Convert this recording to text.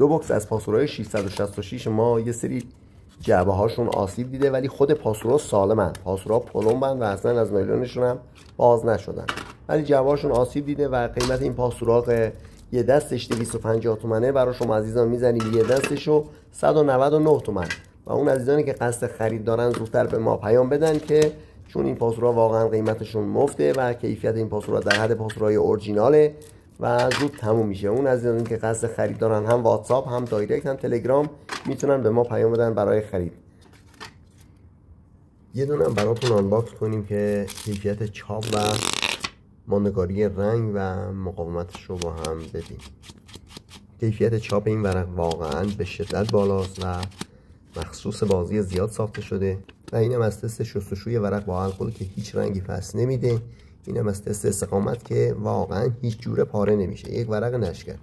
دو بکس از پاسورهای 666 ما یه سری جعبه هاشون آسیب دیده، ولی خود پاسورها سالمن، پاسورها پلمبن و اصلا از نایلونشون هم باز نشدن، ولی جعبه هاشون آسیب دیده و قیمت این پاسورها یه دستش 250 تومنه. برای شما عزیزان میزنیم یه دستشو 199 تومن و اون عزیزانی که قصد خرید دارن زودتر به ما پیام بدن که چون این پاسورها واقعا قیمتشون مفته و کیفیت این پاسورها در حد پاسورهای اورجیناله و زود تموم میشه. اون عزیزانی که قصد خرید دارن هم واتساپ هم دایرکت هم تلگرام میتونن به ما پیام بدن برای خرید. یه دونه براتون آنباکس کنیم که کیفیت چاپ و ماندگاری رنگ و مقاومتش رو با هم ببینیم. کیفیت چاپ این ورق واقعا به شدت بالاست و مخصوص بازی زیاد ساخته شده و اینم از تست شستشوی ورق با الکل که هیچ رنگی پس نمیده. اینم از تست استقامت که واقعا هیچ جوره پاره نمیشه، یک ورق نشکر.